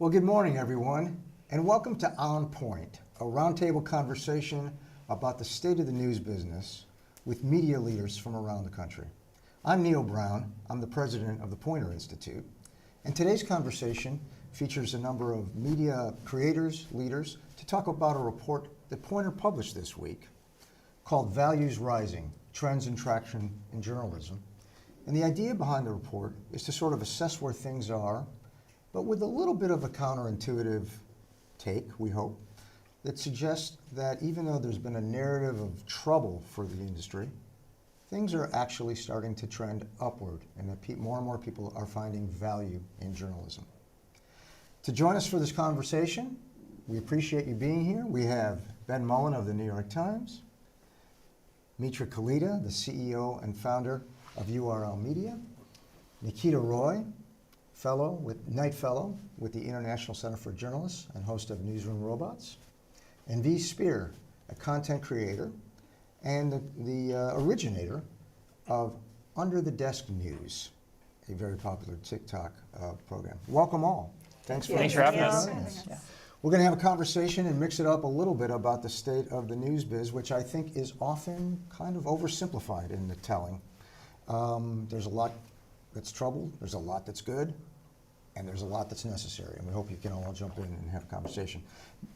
Well, good morning, everyone, and welcome to OnPoynt, a roundtable conversation about the state of the news business with media leaders from around the country. I'm Neil Brown. I'm the president of the Poynter Institute, and today's conversation features a number of media creators, leaders, to talk about a report that Poynter published this week called Values Rising, Trends and Traction in Journalism. And the idea behind the report is to sort of assess where things are, but with a little bit of a counterintuitive take, we hope, that suggests that even though there's been a narrative of trouble for the industry, things are actually starting to trend upward and that more and more people are finding value in journalism. To join us for this conversation, we appreciate you being here. We have Ben Mullin of the New York Times, Mitra Kalita, the CEO and founder of URL Media, Nikita Roy, Knight Fellow with the International Center for Journalists and host of Newsroom Robots, and Spehar, a content creator and the originator of Under the Desk News, a very popular TikTok program. Welcome all. Thanks for having us. Yeah. We're going to have a conversation and mix it up a little bit about the state of the news biz, which I think is often kind of oversimplified in the telling. There's a lot that's troubled, there's a lot that's good, and there's a lot that's necessary, and we hope you can all jump in and have a conversation.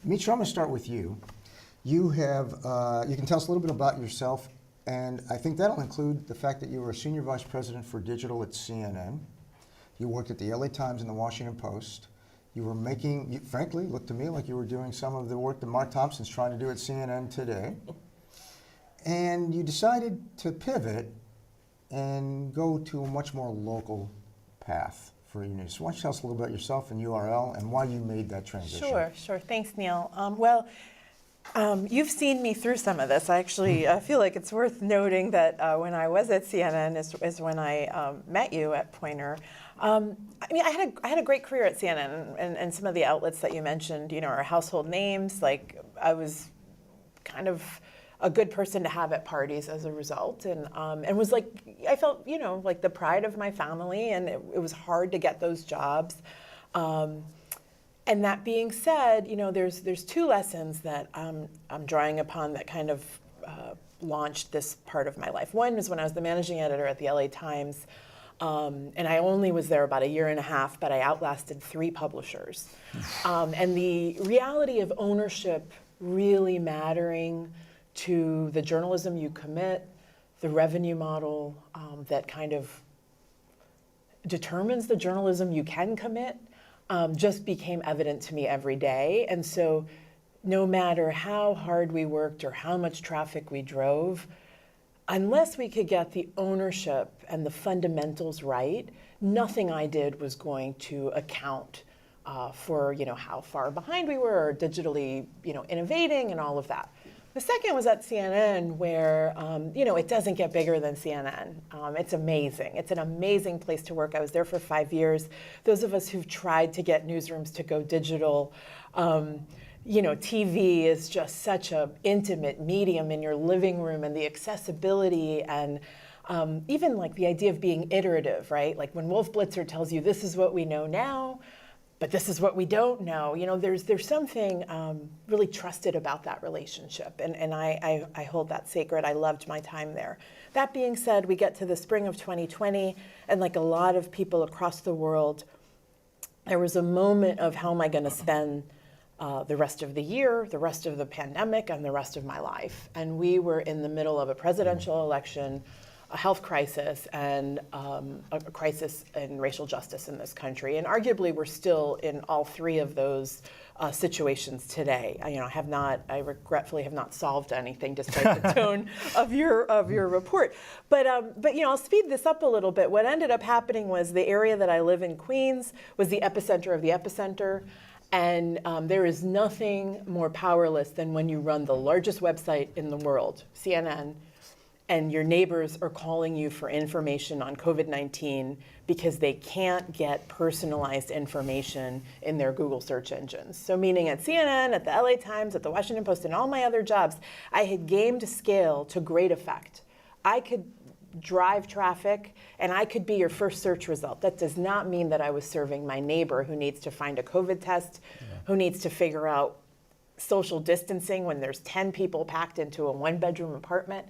Mitra, I'm going to start with you. You can tell us a little bit about yourself, and I think that'll include the fact that you were a senior vice president for digital at CNN. You worked at the LA Times and the Washington Post. You were frankly, looked to me like you were doing some of the work that Mark Thompson's trying to do at CNN today. And you decided to pivot and go to a much more local path for your news. So why don't you tell us a little about yourself and URL and why you made that transition? Sure. Thanks, Neil. You've seen me through some of this. I actually feel like it's worth noting that when I was at CNN is when I met you at Poynter. I had a great career at CNN, and some of the outlets that you mentioned, are household names. Like, I was kind of a good person to have at parties as a result, and was like, I felt, like the pride of my family, and it was hard to get those jobs. And that being said, there's two lessons that I'm drawing upon that kind of launched this part of my life. One was when I was the managing editor at the LA Times, and I only was there about a year and a half, but I outlasted 3 publishers. And the reality of ownership really mattering to the journalism you commit, the revenue model that kind of determines the journalism you can commit, just became evident to me every day. And so no matter how hard we worked or how much traffic we drove, unless we could get the ownership and the fundamentals right, nothing I did was going to account for how far behind we were, or digitally innovating and all of that. The second was at CNN, where it doesn't get bigger than CNN. It's amazing. It's an amazing place to work. I was there for 5 years. Those of us who've tried to get newsrooms to go digital, TV is just such an intimate medium in your living room, and the accessibility and even like the idea of being iterative, right? Like when Wolf Blitzer tells you this is what we know now, but this is what we don't know. There's something really trusted about that relationship, and I hold that sacred. I loved my time there. That being said, we get to the spring of 2020, and like a lot of people across the world, there was a moment of how am I going to spend the rest of the year, the rest of the pandemic, and the rest of my life. And we were in the middle of a presidential election, a health crisis, and a crisis in racial justice in this country. And arguably, we're still in all 3 of those situations today. I regretfully have not solved anything, despite the tone of your report. But I'll speed this up a little bit. What ended up happening was the area that I live in, Queens, was the epicenter of the epicenter. And there is nothing more powerless than when you run the largest website in the world, CNN, and your neighbors are calling you for information on COVID-19 because they can't get personalized information in their Google search engines. So meaning at CNN, at the LA Times, at the Washington Post, and all my other jobs, I had gamed scale to great effect. I could drive traffic, and I could be your first search result. That does not mean that I was serving my neighbor who needs to find a COVID test, who needs to figure out social distancing when there's 10 people packed into a one-bedroom apartment.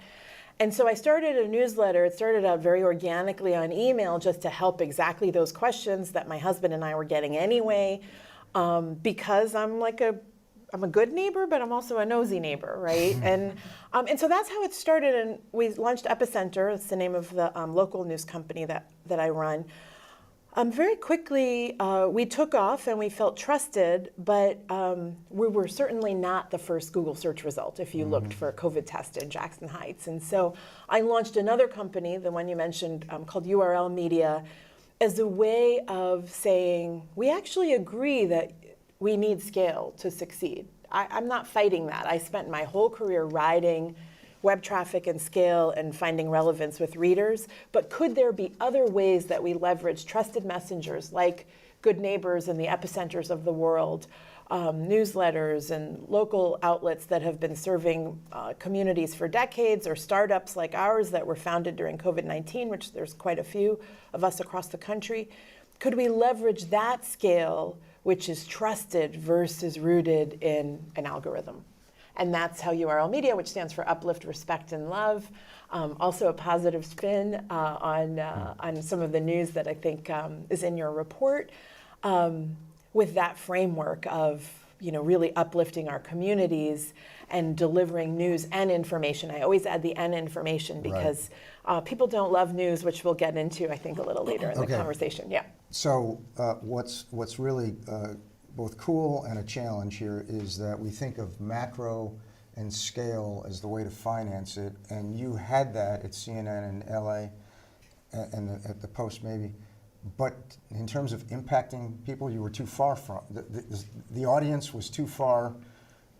And so I started a newsletter. It started out very organically on email just to help exactly those questions that my husband and I were getting anyway, because I'm a good neighbor, but I'm also a nosy neighbor, right? And so that's how it started. And we launched Epicenter. It's the name of the local news company that I run. Very quickly, we took off and we felt trusted, but we were certainly not the first Google search result if you looked for a COVID test in Jackson Heights. And so I launched another company, the one you mentioned, called URL Media, as a way of saying, we actually agree that we need scale to succeed. I'm not fighting that. I spent my whole career riding web traffic and scale and finding relevance with readers, but could there be other ways that we leverage trusted messengers like Good Neighbors and the epicenters of the world, newsletters and local outlets that have been serving communities for decades, or startups like ours that were founded during COVID-19, which there's quite a few of us across the country. Could we leverage that scale, which is trusted versus rooted in an algorithm? And that's how URL Media, which stands for Uplift, Respect, and Love, also a positive spin on some of the news that I think is in your report, with that framework of really uplifting our communities and delivering news and information. I always add the "and" information because people don't love news, which we'll get into, I think, a little later in the conversation. Yeah. So what's really both cool and a challenge here is that we think of macro and scale as the way to finance it, and you had that at CNN in LA and at the Post maybe, but in terms of impacting people, you were too far from, the audience was too far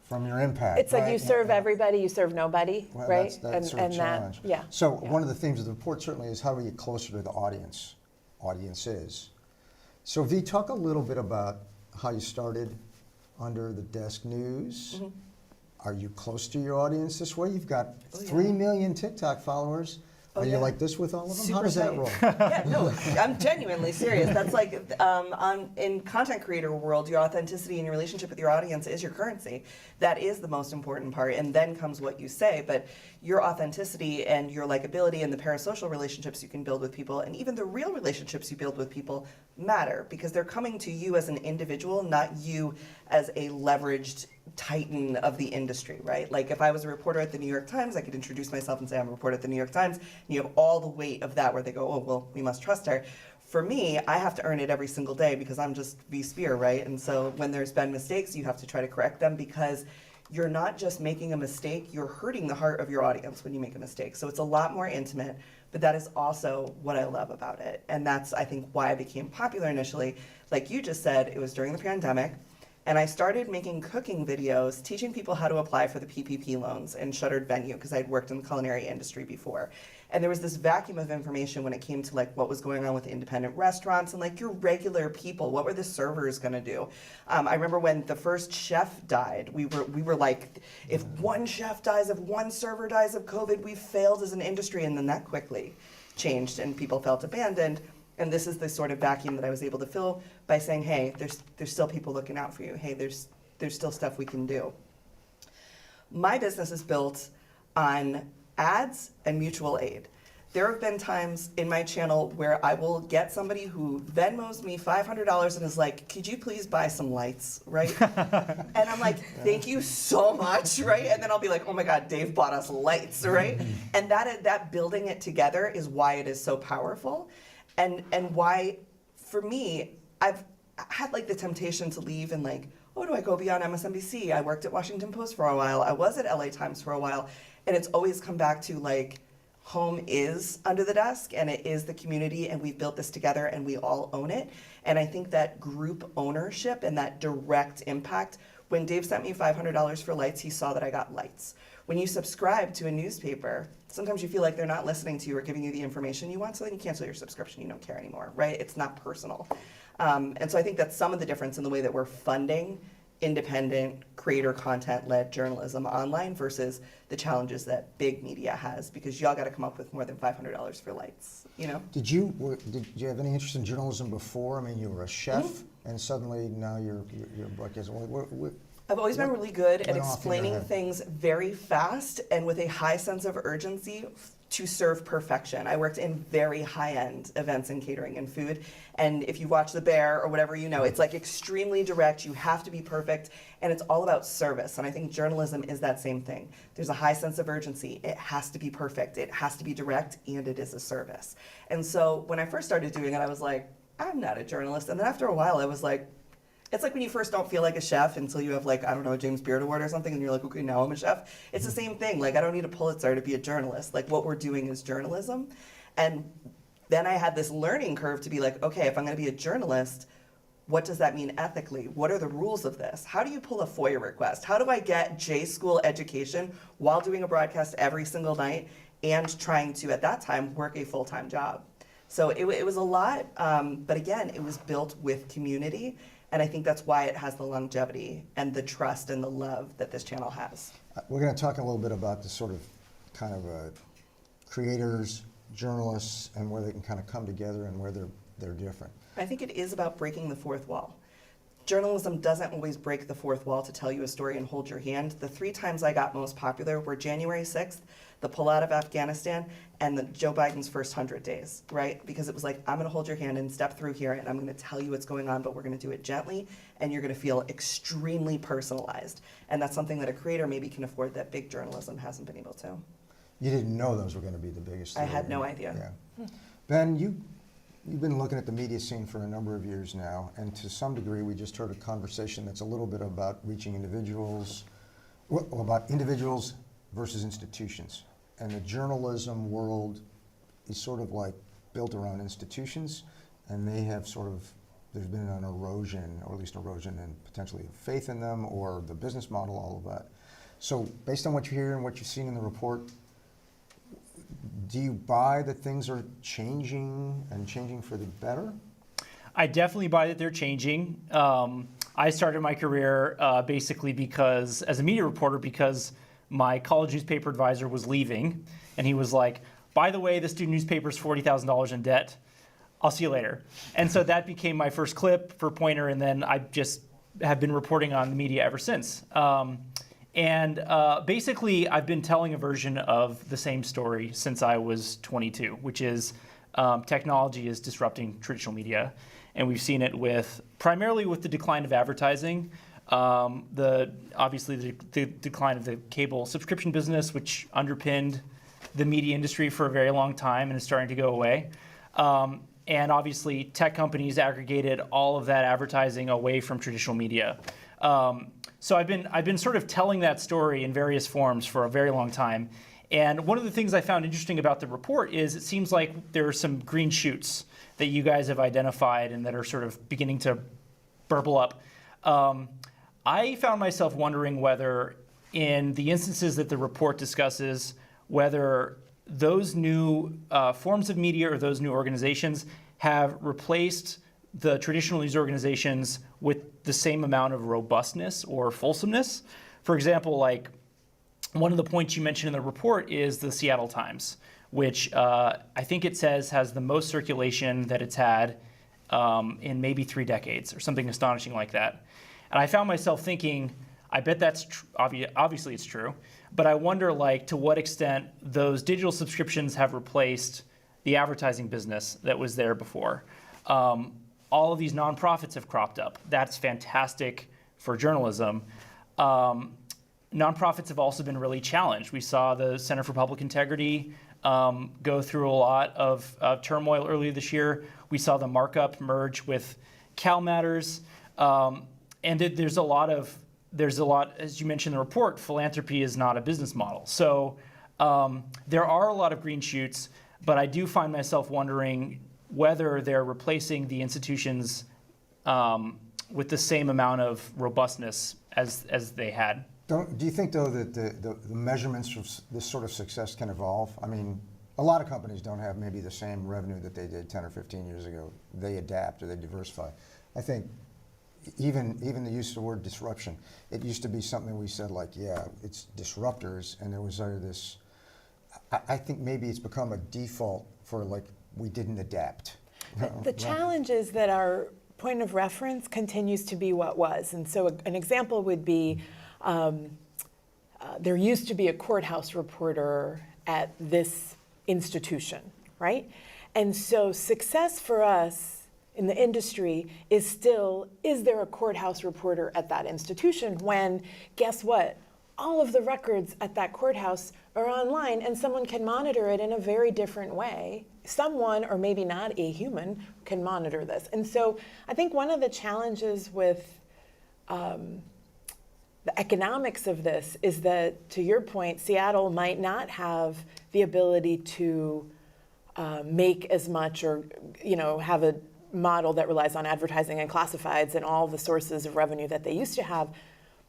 from your impact. It's like you serve everybody, you serve nobody, well, right? That's sort of challenge. So one of the themes of the report certainly is how do we get closer to the audiences. So V, talk a little bit about how you started under the desk news. Are you close to your audience this way? You've got 3 million TikTok followers. Are you like this with all of them? Super How does that roll? Yeah, no, I'm genuinely serious. That's like, in content creator world, your authenticity and your relationship with your audience is your currency. That is the most important part, and then comes what you say. But your authenticity and your likability and the parasocial relationships you can build with people, and even the real relationships you build with people, matter because they're coming to you as an individual, not you as a leveraged titan of the industry, right? Like if I was a reporter at the New York Times, I could introduce myself and say I'm a reporter at the New York Times, and you have all the weight of that where they go, oh, well, we must trust her. For me, I have to earn it every single day because I'm just V. Spehar, right? And so when there's been mistakes, you have to try to correct them because you're not just making a mistake, you're hurting the heart of your audience when you make a mistake. So it's a lot more intimate, but that is also what I love about it. And that's, I think, why I became popular initially. Like you just said, it was during the pandemic. And I started making cooking videos, teaching people how to apply for the PPP loans in shuttered venue, because I'd worked in the culinary industry before. And there was this vacuum of information when it came to like what was going on with independent restaurants and like your regular people. What were the servers gonna do? I remember when the first chef died, we were like, if one chef dies, if one server dies of COVID, we've failed as an industry. And then that quickly changed and people felt abandoned. And this is the sort of vacuum that I was able to fill by saying, hey, there's still people looking out for you. Hey, there's still stuff we can do. My business is built on ads and mutual aid. There have been times in my channel where I will get somebody who Venmos me $500 and is like, could you please buy some lights, right? And I'm like, thank you so much, right? And then I'll be like, oh my God, Dave bought us lights, right? And that building it together is why it is so powerful. And why, for me, I've had like the temptation to leave and like, oh, do I go beyond MSNBC? I worked at Washington Post for a while. I was at LA Times for a while. And it's always come back to like, home is under the desk and it is the community and we've built this together and we all own it. And I think that group ownership and that direct impact, when Dave sent me $500 for lights, he saw that I got lights. When you subscribe to a newspaper, sometimes you feel like they're not listening to you or giving you the information you want, so then you cancel your subscription, you don't care anymore, right? It's not personal. And so I think that's some of the difference in the way that we're funding independent creator content-led journalism online versus the challenges that big media has, because y'all got to come up with more than $500 for lights, you know? Did you have any interest in journalism before? I mean, you were a chef, and suddenly now you're a broadcaster. I've always been really good at went off in your explaining head? things very fast and with a high sense of urgency to serve perfection. I worked in very high-end events in catering and food, and if you watch The Bear or whatever, you know, it's like extremely direct, you have to be perfect, and it's all about service, and I think journalism is that same thing. There's a high sense of urgency, it has to be perfect, it has to be direct, and it is a service. And so when I first started doing it, I was like, I'm not a journalist, and then after a while I was like, it's like when you first don't feel like a chef until you have, like, I don't know, a James Beard Award or something, and you're like, okay, now I'm a chef. It's the same thing. Like, I don't need a Pulitzer to be a journalist. Like, what we're doing is journalism. And then I had this learning curve to be like, okay, if I'm going to be a journalist, what does that mean ethically? What are the rules of this? How do you pull a FOIA request? How do I get J-school education while doing a broadcast every single night and trying to, at that time, work a full-time job? So it was a lot, but again, it was built with community. And I think that's why it has the longevity and the trust and the love that this channel has. We're going to talk a little bit about the sort of kind of creators, journalists, and where they can kind of come together and where they're different. I think it is about breaking the fourth wall. Journalism doesn't always break the fourth wall to tell you a story and hold your hand. The 3 times I got most popular were January 6th, the pullout of Afghanistan, and Joe Biden's first 100 days, right? Because it was like, I'm gonna hold your hand and step through here, and I'm gonna tell you what's going on, but we're gonna do it gently, and you're gonna feel extremely personalized. And that's something that a creator maybe can afford that big journalism hasn't been able to. You didn't know those were going to be the biggest. I had no idea. Yeah. Ben, you've been looking at the media scene for a number of years now, and to some degree, we just heard a conversation that's a little bit about reaching individuals, well, about individuals versus institutions. And the journalism world is sort of like built around institutions, and they have sort of, there's been an erosion, or at least erosion in potentially faith in them, or the business model, all of that. So based on what you hear and what you've seen in the report, do you buy that things are changing and changing for the better? I definitely buy that they're changing. I started my career basically because, as a media reporter, because my college newspaper advisor was leaving, and he was like, by the way, the student newspaper's $40,000 in debt. I'll see you later. And so that became my first clip for Pointer, and then I just have been reporting on the media ever since. Basically, I've been telling a version of the same story since I was 22, which is technology is disrupting traditional media. And we've seen it primarily with the decline of advertising, obviously the decline of the cable subscription business, which underpinned the media industry for a very long time and is starting to go away. And obviously, tech companies aggregated all of that advertising away from traditional media. So I've been sort of telling that story in various forms for a very long time. And one of the things I found interesting about the report is it seems like there are some green shoots that you guys have identified and that are sort of beginning to burble up. I found myself wondering whether, in the instances that the report discusses, whether those new forms of media or those new organizations have replaced the traditional news organizations with the same amount of robustness or fulsomeness. For example, like one of the points you mentioned in the report is the Seattle Times, which I think it says has the most circulation that it's had in maybe 3 decades or something astonishing like that. And I found myself thinking, I bet that's obviously it's true, but I wonder like to what extent those digital subscriptions have replaced the advertising business that was there before. All of these nonprofits have cropped up. That's fantastic for journalism. Nonprofits have also been really challenged. We saw the Center for Public Integrity go through a lot of turmoil earlier this year. We saw the markup merge with Cal Matters. And there's a lot, as you mentioned in the report, philanthropy is not a business model. So there are a lot of green shoots, but I do find myself wondering whether they're replacing the institutions with the same amount of robustness as they had. Do you think, though, that the measurements for this sort of success can evolve? I mean, a lot of companies don't have maybe the same revenue that they did 10 or 15 years ago. They adapt or they diversify. I think even the use of the word disruption. It used to be something we said like, yeah, it's disruptors, and there was this. I think maybe it's become a default for like we didn't adapt. The challenge is that our point of reference continues to be what was. And so an example would be there used to be a courthouse reporter at this institution, right? And so success for us in the industry is still, is there a courthouse reporter at that institution when, guess what? All of the records at that courthouse are online and someone can monitor it in a very different way. Someone, or maybe not a human, can monitor this. And so I think one of the challenges with the economics of this is that, to your point, Seattle might not have the ability to make as much or have a model that relies on advertising and classifieds and all the sources of revenue that they used to have.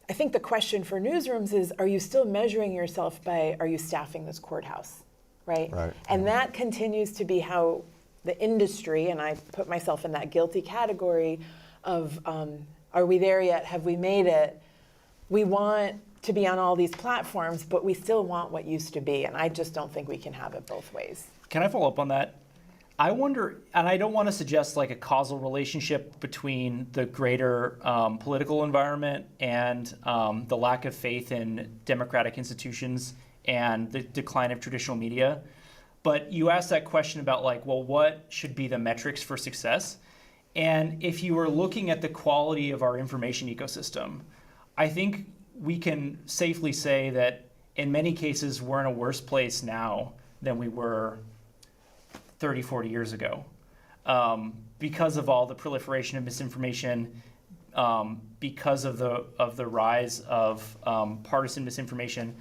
I think the question for newsrooms is, are you still measuring yourself by, are you staffing this courthouse, right? Right. And that continues to be how the industry, and I put myself in that guilty category of, are we there yet? Have we made it? We want to be on all these platforms, but we still want what used to be, and I just don't think we can have it both ways. Can I follow up on that? I wonder, and I don't want to suggest like a causal relationship between the greater political environment and the lack of faith in democratic institutions and the decline of traditional media. But you asked that question about like, well, what should be the metrics for success? And if you were looking at the quality of our information ecosystem, I think we can safely say that in many cases, we're in a worse place now than we were 30, 40 years ago, because of all the proliferation of misinformation, because of the rise of partisan misinformation.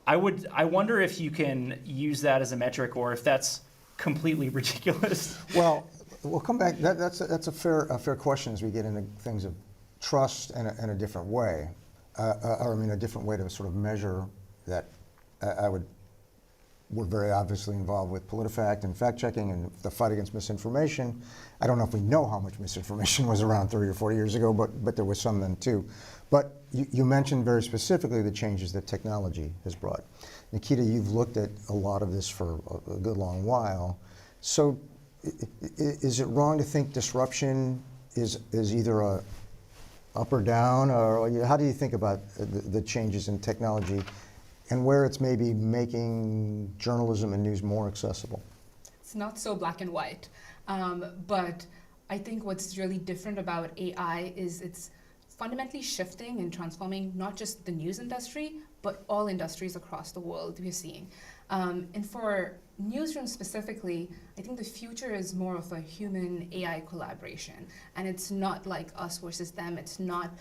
I wonder if you can use that as a metric, or if that's completely ridiculous. Well, we'll come back. That's a fair question as we get into things of trust in a different way, a different way to sort of measure that. We're very obviously involved with PolitiFact and fact checking and the fight against misinformation. I don't know if we know how much misinformation was around 30 or 40 years ago, but there was some then too. But you mentioned very specifically the changes that technology has brought. Nikita, you've looked at a lot of this for a good long while. So is it wrong to think disruption is either a up or down, or how do you think about the changes in technology and where it's maybe making journalism and news more accessible? It's not so black and white, but I think what's really different about AI is it's fundamentally shifting and transforming not just the news industry, but all industries across the world we're seeing. And for newsrooms specifically, I think the future is more of a human-AI collaboration. And it's not like us versus them. It's not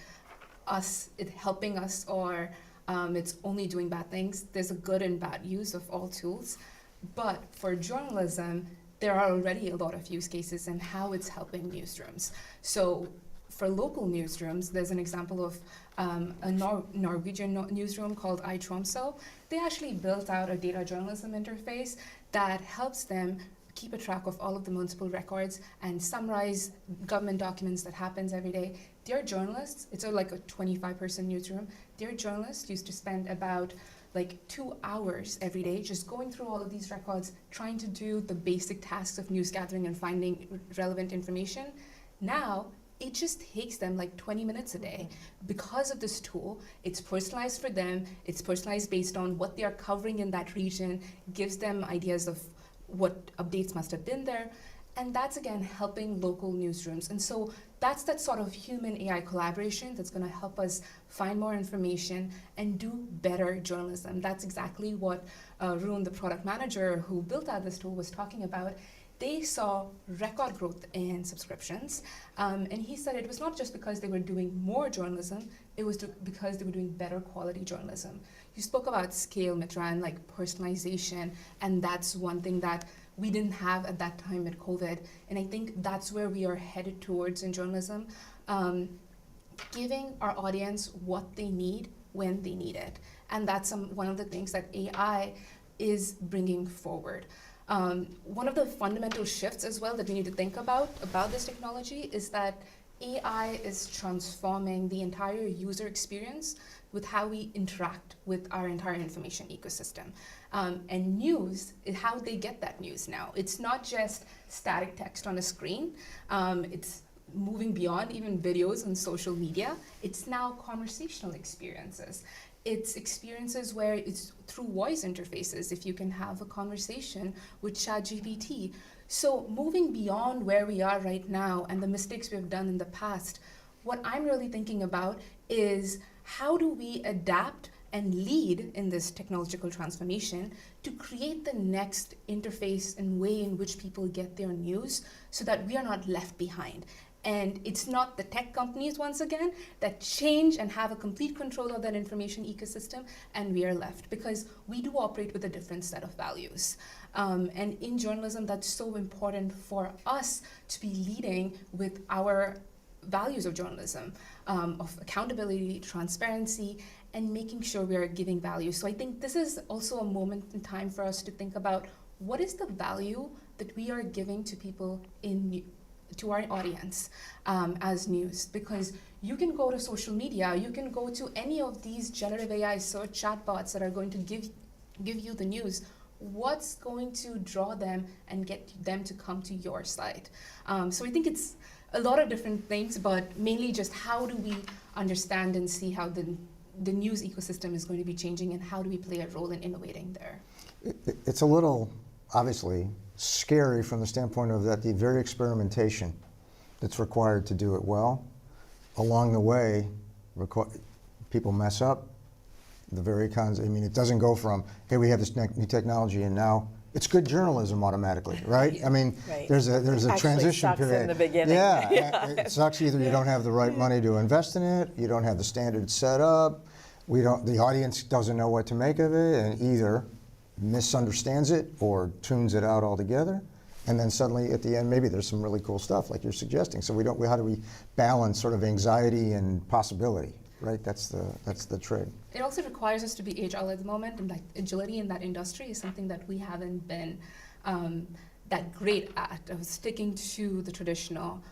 us helping us, or it's only doing bad things. There's a good and bad use of all tools. But for journalism, there are already a lot of use cases and how it's helping newsrooms. So for local newsrooms, there's an example of a Norwegian newsroom called iTromsø. They actually built out a data journalism interface that helps them keep a track of all of the municipal records and summarize government documents that happens every day. Their journalists, it's like a 25-person newsroom, their journalists used to spend about like 2 hours every day just going through all of these records, trying to do the basic tasks of news gathering and finding relevant information. Now, it just takes them like 20 minutes a day. Because of this tool, it's personalized for them, it's personalized based on what they are covering in that region, gives them ideas of what updates must have been there, and that's again helping local newsrooms. And so that's that sort of human AI collaboration that's going to help us find more information and do better journalism. That's exactly what Rune, the product manager who built out this tool, was talking about. They saw record growth in subscriptions, and he said it was not just because they were doing more journalism, it was because they were doing better quality journalism. You spoke about scale, Mitra, and like personalization, and that's one thing that we didn't have at that time with COVID, and I think that's where we are headed towards in journalism, giving our audience what they need when they need it, and that's one of the things that AI is bringing forward. One of the fundamental shifts as well that we need to think about this technology is that AI is transforming the entire user experience with how we interact with our entire information ecosystem. And news is how they get that news now. It's not just static text on a screen. It's moving beyond even videos on social media. It's now conversational experiences. It's experiences where it's through voice interfaces, if you can have a conversation with ChatGPT. So moving beyond where we are right now and the mistakes we've done in the past, what I'm really thinking about is how do we adapt and lead in this technological transformation to create the next interface and way in which people get their news so that we are not left behind. And it's not the tech companies, once again, that change and have a complete control of that information ecosystem, and we are left, because we do operate with a different set of values. And in journalism, that's so important for us to be leading with our values of journalism, of accountability, transparency, and making sure we are giving value. So I think this is also a moment in time for us to think about what is the value that we are giving to people to our audience as news, because you can go to social media, you can go to any of these generative AI search chatbots that are going to give you the news. What's going to draw them and get them to come to your site? So I think it's a lot of different things, but mainly just how do we understand and see how the news ecosystem is going to be changing, and how do we play a role in innovating there? It's a little, obviously, scary from the standpoint of that the very experimentation that's required to do it well. Along the way, people mess up. The very I mean, it doesn't go from, hey, we have this new technology and now it's good journalism automatically, right? I mean, Right. there's a Actually transition sucks period. in the beginning. Yeah, it sucks. Either you don't have the right money to invest in it, you don't have the standards set up, the audience doesn't know what to make of it, and either misunderstands it or tunes it out altogether, and then suddenly at the end maybe there's some really cool stuff like you're suggesting. So how do we balance sort of anxiety and possibility, right? That's the trick. It also requires us to be agile at the moment, and like agility in that industry is something that we haven't been that great at, of sticking to the traditional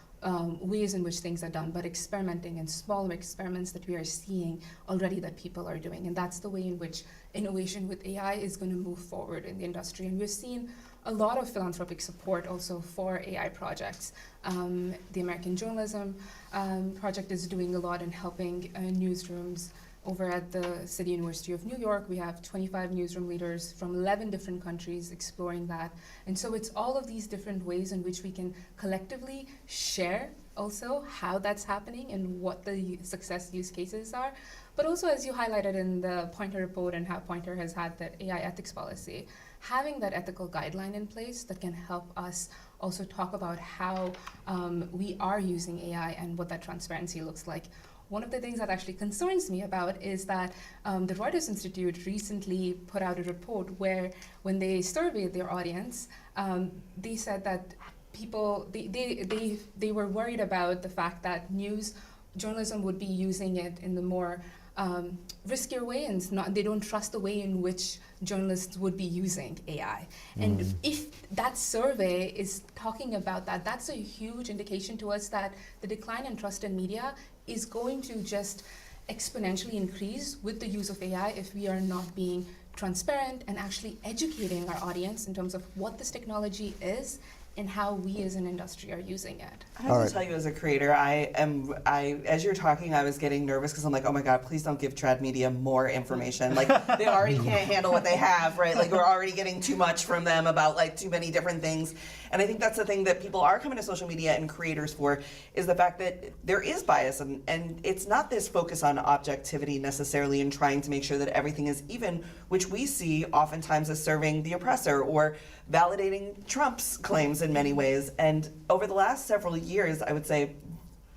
ways in which things are done, but experimenting and smaller experiments that we are seeing already that people are doing. And that's the way in which innovation with AI is going to move forward in the industry. And we've seen a lot of philanthropic support also for AI projects. The American Journalism Project is doing a lot in helping newsrooms. Over at the City University of New York, we have 25 newsroom leaders from 11 different countries exploring that. And so it's all of these different ways in which we can collectively share also how that's happening and what the success use cases are. But also, as you highlighted in the Poynter report and how Poynter has had that AI ethics policy, having that ethical guideline in place that can help us also talk about how we are using AI and what that transparency looks like. One of the things that actually concerns me about is that the Reuters Institute recently put out a report where, when they surveyed their audience, they said that people they were worried about the fact that news journalism would be using it in the more riskier way, and they don't trust the way in which journalists would be using AI. And if that survey is talking about that, that's a huge indication to us that the decline in trust in media is going to just exponentially increase with the use of AI if we are not being transparent and actually educating our audience in terms of what this technology is and how we as an industry are using it. I have to tell you, as a creator, as you're talking, I was getting nervous because I'm like, oh my God, please don't give trad media more information. Like, they already can't handle what they have, right? Like, we're already getting too much from them about like too many different things. And I think that's the thing that people are coming to social media and creators for, is the fact that there is bias, and it's not this focus on objectivity necessarily and trying to make sure that everything is even, which we see oftentimes as serving the oppressor or validating Trump's claims in many ways. And over the last several years, I would say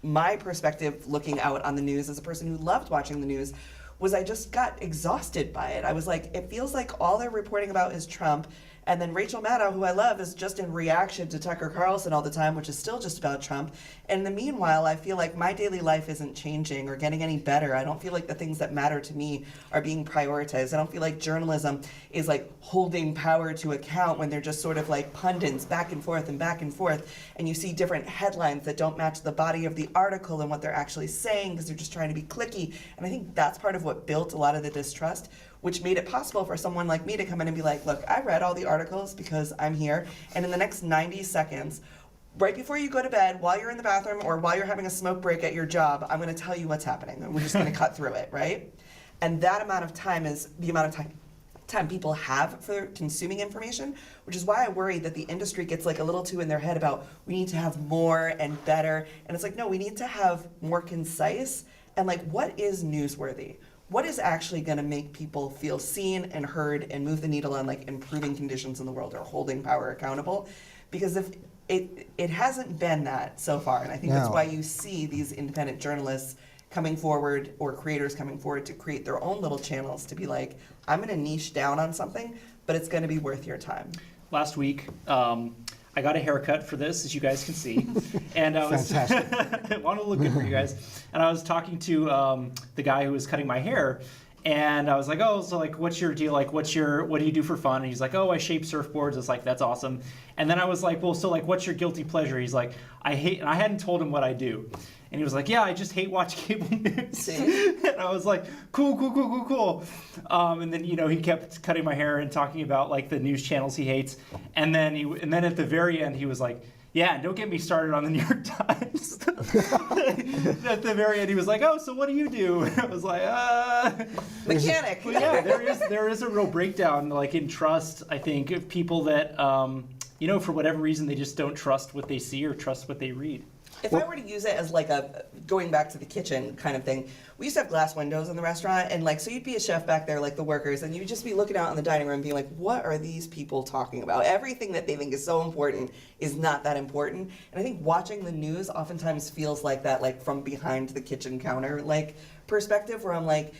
my perspective looking out on the news as a person who loved watching the news was I just got exhausted by it. I was like, it feels like all they're reporting about is Trump, And then Rachel Maddow, who I love, is just in reaction to Tucker Carlson all the time, which is still just about Trump. And in the meanwhile, I feel like my daily life isn't changing or getting any better. I don't feel like the things that matter to me are being prioritized. I don't feel like journalism is like holding power to account when they're just sort of like pundits back and forth and back and forth. And you see different headlines that don't match the body of the article and what they're actually saying because they're just trying to be clicky. And I think that's part of what built a lot of the distrust, which made it possible for someone like me to come in and be like, look, I read all the articles because I'm here, and in the next 90 seconds, right before you go to bed, while you're in the bathroom or while you're having a smoke break at your job, I'm gonna tell you what's happening, and we're just gonna cut through it, right? And that amount of time is the amount of time people have for consuming information, which is why I worry that the industry gets like a little too in their head about we need to have more and better, and it's like, no, we need to have more concise, and like, what is newsworthy? What is actually going to make people feel seen and heard and move the needle on like improving conditions in the world or holding power accountable? Because if it hasn't been that so far, and I think that's No. why you see these independent journalists coming forward or creators coming forward to create their own little channels to be like, I'm going to niche down on something, but it's going to be worth your time. Last week, I got a haircut for this, as you guys can see, and I was want to look good for you guys. And I was talking to the guy who was cutting my hair, and I was like, "Oh, so like, what's your deal? Like, what do you do for fun?" And he's like, "Oh, I shape surfboards." It's like, that's awesome. And then I was like, "Well, so like, what's your guilty pleasure?" He's like, "I hate," and I hadn't told him what I do. And he was like, "Yeah, I just hate watching cable news." And I was like, cool. And then he kept cutting my hair and talking about like the news channels he hates. And then at the very end he was like, "Yeah, and don't get me started on the New York Times." At the very end he was like, "Oh, so what do you do?" And I was like, Mechanic. But yeah, there is a real breakdown like in trust, I think, of people that for whatever reason they just don't trust what they see or trust what they read. If I were to use it as like going back to the kitchen kind of thing, we used to have glass windows in the restaurant, and like, so you'd be a chef back there, like the workers, and you'd just be looking out in the dining room being like, what are these people talking about? Everything that they think is so important is not that important. And I think watching the news oftentimes feels like that, like from behind the kitchen counter, like perspective where I'm like,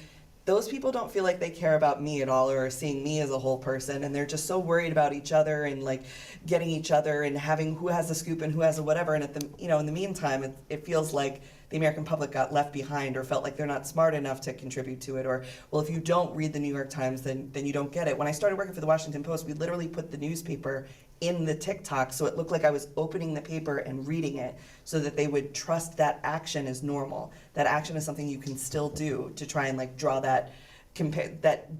those people don't feel like they care about me at all or are seeing me as a whole person, and they're just so worried about each other and like getting each other and having who has the scoop and who has the whatever. And at the in the meantime, it feels like the American public got left behind or felt like they're not smart enough to contribute to it, or, well, if you don't read the New York Times, then you don't get it. When I started working for the Washington Post, we literally put the newspaper in the TikTok so it looked like I was opening the paper and reading it so that they would trust that action is normal. That action is something you can still do to try and like draw that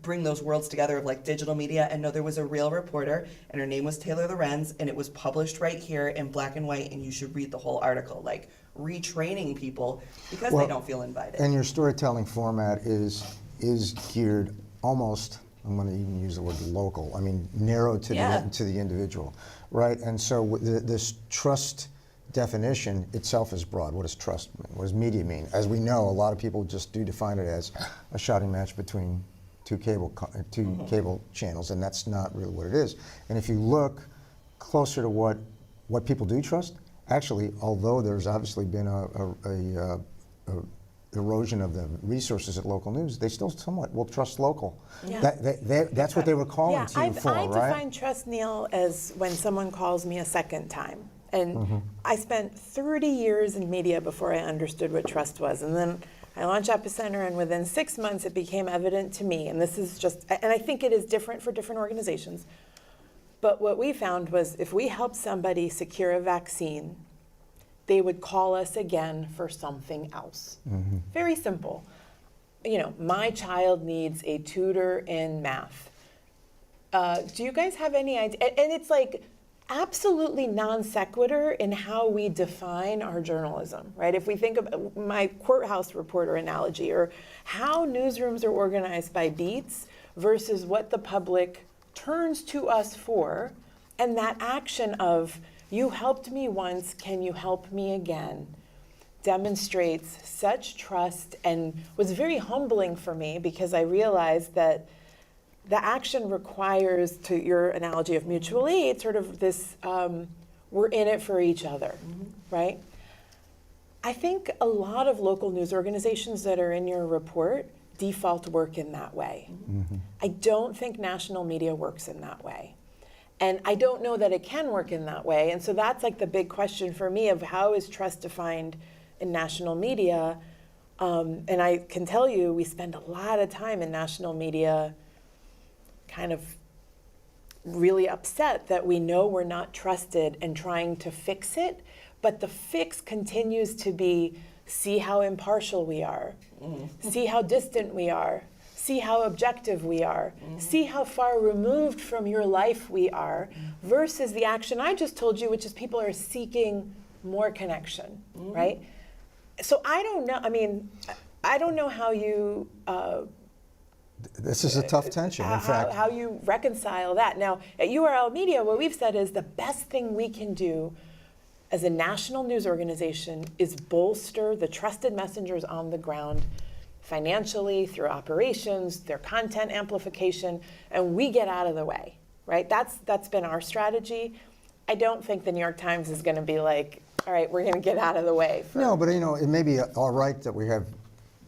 bring those worlds together of like digital media. And no, there was a real reporter and her name was Taylor Lorenz, and it was published right here in black and white, and you should read the whole article, like retraining people because they don't feel invited. And your storytelling format is geared almost, I'm going to even use the word local, I mean narrow to the individual, right? And so this trust definition itself is broad. What does trust mean? What does media mean? As we know, a lot of people just do define it as a shouting match between two cable channels, and that's not really what it is. And if you look closer to what people do trust, actually, although there's obviously been a erosion of the resources at local news, they still somewhat will trust local. Yeah. That's what they were calling to you for, I right? define trust, Neil, as when someone calls me a second time. And I spent 30 years in media before I understood what trust was. And then I launched Epicenter, and within 6 months it became evident to me, and this is just, and I think it is different for different organizations, but what we found was if we helped somebody secure a vaccine, they would call us again for something else. Very simple. My child needs a tutor in math. Do you guys have any idea? And it's like absolutely non sequitur in how we define our journalism, right? If we think of my courthouse reporter analogy, or how newsrooms are organized by beats versus what the public turns to us for, and that action of, you helped me once, can you help me again, demonstrates such trust and was very humbling for me, because I realized that the action requires, to your analogy of mutual aid, sort of this, we're in it for each other, right? I think a lot of local news organizations that are in your report default work in that way. I don't think national media works in that way. And I don't know that it can work in that way. And so that's like the big question for me of how is trust defined in national media? And I can tell you, we spend a lot of time in national media kind of really upset that we know we're not trusted and trying to fix it. But the fix continues to be, see how impartial we are, see how distant we are, see how objective we are, see how far removed from your life we are, versus the action I just told you, which is people are seeking more connection, right? So I don't know, I mean, I don't know how you This is a tough tension, in fact. how you reconcile that. Now, at URL Media, what we've said is the best thing we can do as a national news organization is bolster the trusted messengers on the ground financially, through operations, their content amplification, and we get out of the way, right? That's been our strategy. I don't think the New York Times is going to be like, all right, we're going to get out of the way. No, but it may be all right that we have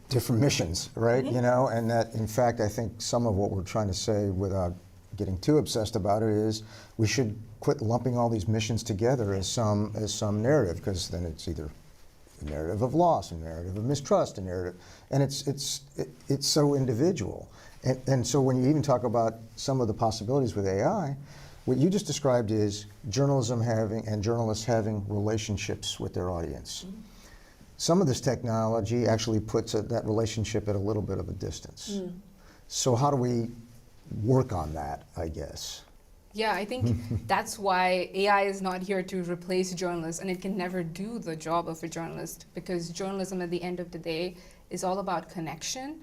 different missions, right? And that, in fact, I think some of what we're trying to say, without getting too obsessed about it, is we should quit lumping all these missions together as some narrative, because then it's either a narrative of loss, a narrative of mistrust, a narrative, and it's so individual. And so when you even talk about some of the possibilities with AI, what you just described is journalism and journalists having relationships with their audience. Some of this technology actually puts that relationship at a little bit of a distance. So how do we work on that, I guess? Yeah, I think that's why AI is not here to replace journalists, and it can never do the job of a journalist, because journalism at the end of the day is all about connection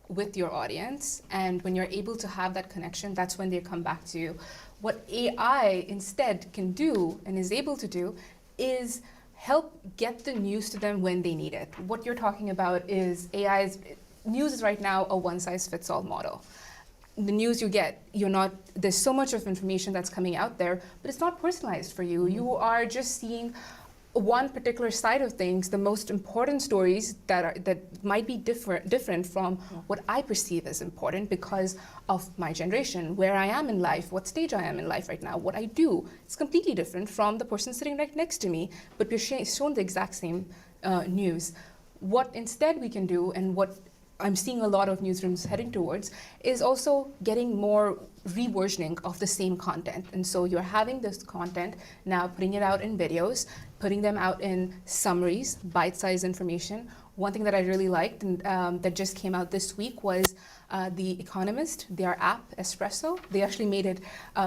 with your audience. And when you're able to have that connection, that's when they come back to you. What AI instead can do and is able to do is help get the news to them when they need it. What you're talking about is news is right now a one-size-fits-all model. The news you get, there's so much of information that's coming out there, but it's not personalized for you. You are just seeing one particular side of things, the most important stories that might be different from what I perceive as important because of my generation, where I am in life, what stage I am in life right now, what I do. It's completely different from the person sitting right next to me, but we're shown the exact same news. What instead we can do, and what I'm seeing a lot of newsrooms heading towards, is also getting more reversioning of the same content. And so you're having this content now, putting it out in videos, putting them out in summaries, bite-sized information. One thing that I really liked and that just came out this week was The Economist, their app, Espresso. They actually made it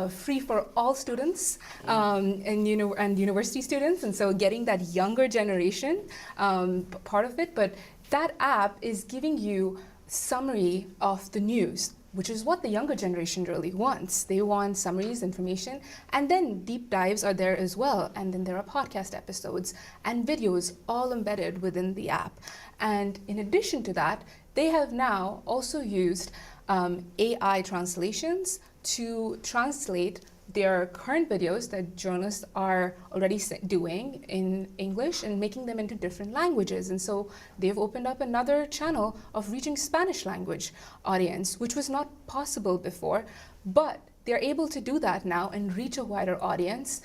free for all students and university students. And so getting that younger generation part of it. But that app is giving you summary of the news, which is what the younger generation really wants. They want summaries, information, and then deep dives are there as well. And then there are podcast episodes and videos all embedded within the app. And in addition to that, they have now also used AI translations to translate their current videos that journalists are already doing in English and making them into different languages. And so they've opened up another channel of reaching Spanish language audience, which was not possible before, but they're able to do that now and reach a wider audience,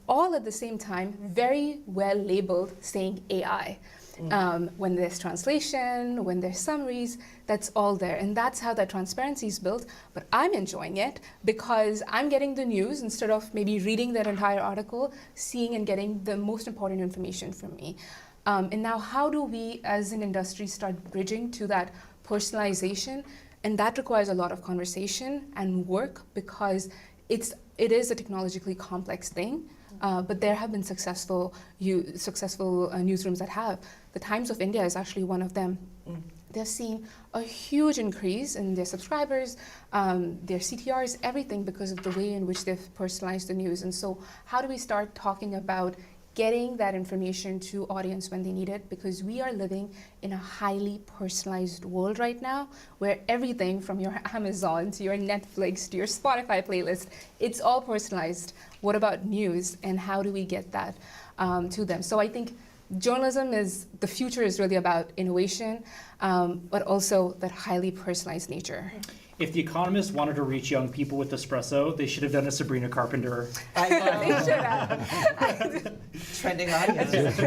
all at the same time, very well labeled saying AI. When there's translation, when there's summaries, that's all there. And that's how that transparency is built. But I'm enjoying it because I'm getting the news instead of maybe reading that entire article, seeing and getting the most important information from me. And now how do we as an industry start bridging to that personalization? And that requires a lot of conversation and work because it is a technologically complex thing. But there have been successful newsrooms that have. The Times of India is actually one of them. They're seeing a huge increase in their subscribers, their CTRs, everything because of the way in which they've personalized the news. And so how do we start talking about getting that information to audience when they need it? Because we are living in a highly personalized world right now where everything from your Amazon to your Netflix to your Spotify playlist, it's all personalized. What about news, and how do we get that to them? So I think the future is really about innovation, but also that highly personalized nature. if The Economist wanted to reach young people with espresso, they should have done a Sabrina Carpenter. I know. They should have. Trending audience.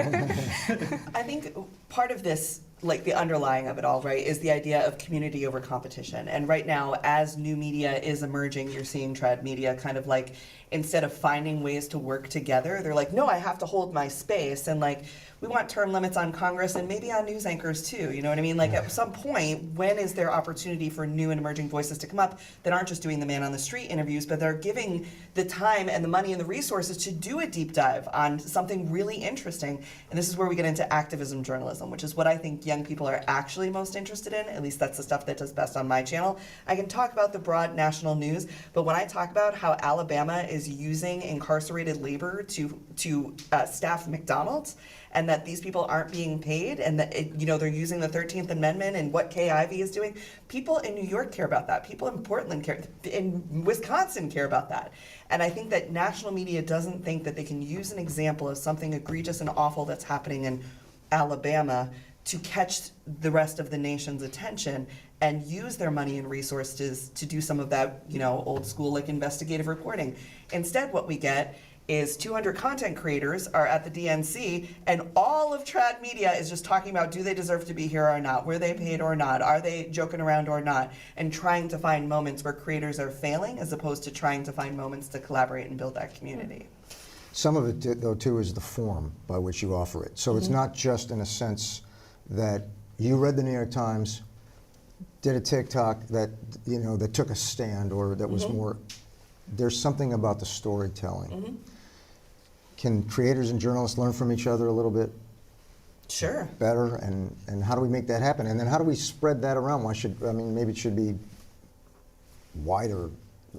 I think part of this, like the underlying of it all, right, is the idea of community over competition. And right now, as new media is emerging, you're seeing trad media kind of like, instead of finding ways to work together, they're like, no, I have to hold my space. And like, we want term limits on Congress and maybe on news anchors too. You know what I mean? Like at some point, when is there opportunity for new and emerging voices to come up that aren't just doing the man on the street interviews, but they're giving the time and the money and the resources to do a deep dive on something really interesting. And this is where we get into activism journalism, which is what I think young people are actually most interested in. At least that's the stuff that does best on my channel. I can talk about the broad national news, but when I talk about how Alabama is using incarcerated labor to staff McDonald's, and that these people aren't being paid, and that they're using the 13th Amendment and what Kay Ivey is doing. People in New York care about that. People in Portland care, in Wisconsin care about that. And I think that national media doesn't think that they can use an example of something egregious and awful that's happening in Alabama to catch the rest of the nation's attention and use their money and resources to do some of that, old school like investigative reporting. Instead, what we get is 200 content creators are at the DNC, and all of trad media is just talking about, do they deserve to be here or not? Were they paid or not? Are they joking around or not? And trying to find moments where creators are failing as opposed to trying to find moments to collaborate and build that community. Some of it, though, too, is the form by which you offer it. So it's not just in a sense that you read the New York Times, did a TikTok that, that took a stand or that was more, there's something about the storytelling. Can creators and journalists learn from each other a little bit Sure. better? And how do we make that happen? And then how do we spread that around? Maybe it should be more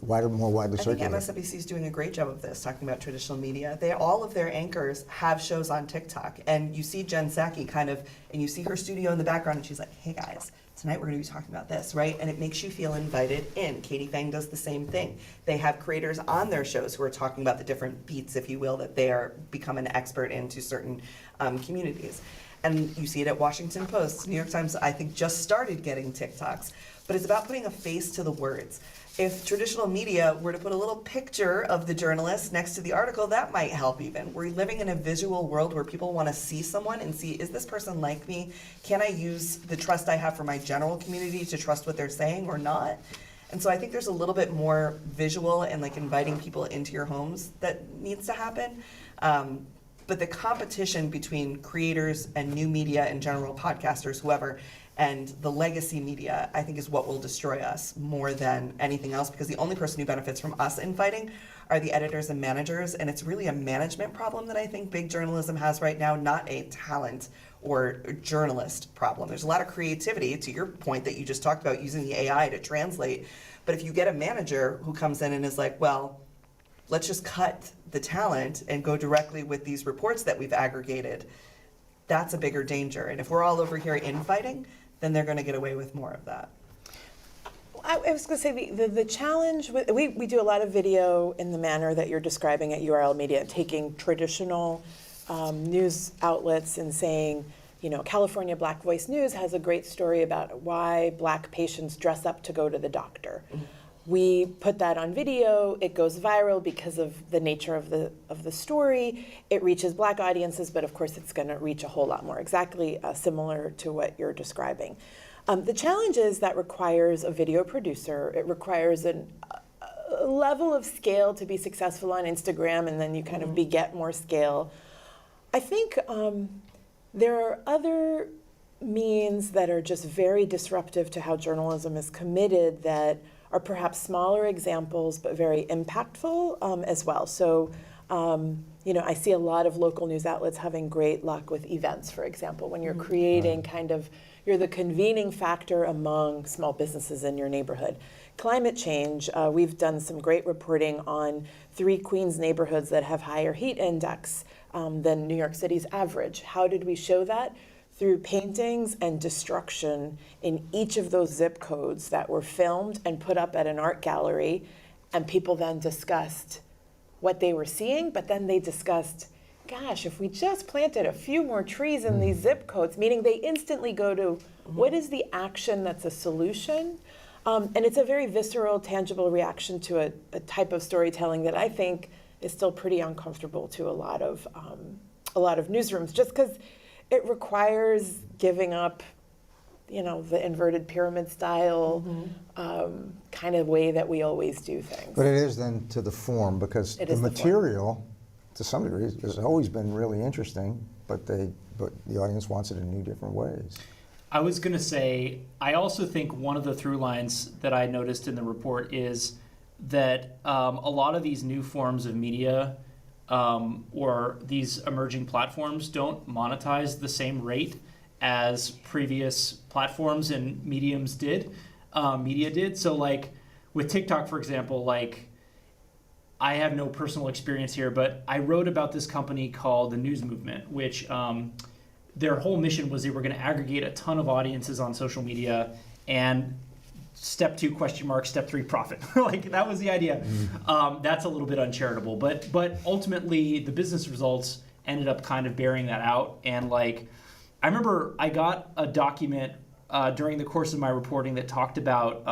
widely I think circulated. MSNBC is doing a great job of this, talking about traditional media. All of their anchors have shows on TikTok, and you see Jen Psaki and you see her studio in the background, and she's like, hey guys, tonight we're going to be talking about this, right? And it makes you feel invited in. Katie Fang does the same thing. They have creators on their shows who are talking about the different beats, if you will, that they are become an expert into certain communities. And you see it at Washington Post. New York Times, I think, just started getting TikToks. But it's about putting a face to the words. If traditional media were to put a little picture of the journalist next to the article, that might help even. We're living in a visual world where people want to see someone and see, is this person like me? Can I use the trust I have for my general community to trust what they're saying or not? And so I think there's a little bit more visual and like inviting people into your homes that needs to happen. But the competition between creators and new media in general, podcasters, whoever, and the legacy media, I think, is what will destroy us more than anything else, because the only person who benefits from us infighting are the editors and managers, and it's really a management problem that I think big journalism has right now, not a talent or journalist problem. There's a lot of creativity, to your point that you just talked about, using the AI to translate, but if you get a manager who comes in and is like, well, let's just cut the talent and go directly with these reports that we've aggregated, that's a bigger danger. And if we're all over here infighting, then they're going to get away with more of that. I was going to say the challenge with we do a lot of video in the manner that you're describing at URL Media, taking traditional news outlets and saying, California Black Voice News has a great story about why Black patients dress up to go to the doctor. Mm-hmm. We put that on video. It goes viral because of the nature of the story. It reaches Black audiences, but of course it's going to reach a whole lot more. Exactly similar to what you're describing. The challenge is that requires a video producer. It requires a level of scale to be successful on Instagram, and then you kind of beget more scale. I think there are other means that are just very disruptive to how journalism is committed that are perhaps smaller examples, but very impactful as well. So, I see a lot of local news outlets having great luck with events, for example, when you're creating you're the convening factor among small businesses in your neighborhood. Climate change, we've done some great reporting on 3 Queens neighborhoods that have higher heat index than New York City's average. How did we show that? Through paintings and destruction in each of those zip codes that were filmed and put up at an art gallery, and people then discussed what they were seeing, but then they discussed, gosh, if we just planted a few more trees in these zip codes, meaning they instantly go to what is the action that's a solution? And it's a very visceral, tangible reaction to a type of storytelling that I think is still pretty uncomfortable to a lot of newsrooms, just because it requires giving up, the inverted pyramid style kind of way that we always do things. But it is then to the form, because It the is the form. material, to some degree, has always been really interesting, but the audience wants it in new different ways. I was going to say, I also think one of the through lines that I noticed in the report is that a lot of these new forms of media or these emerging platforms don't monetize the same rate as previous platforms and media did. So like with TikTok, for example, like I have no personal experience here, but I wrote about this company called The News Movement, which their whole mission was they were going to aggregate a ton of audiences on social media and step 2 ? Step 3 profit. Like that was the idea. That's a little bit uncharitable, but ultimately the business results ended up kind of bearing that out. And like I remember I got a document during the course of my reporting that talked about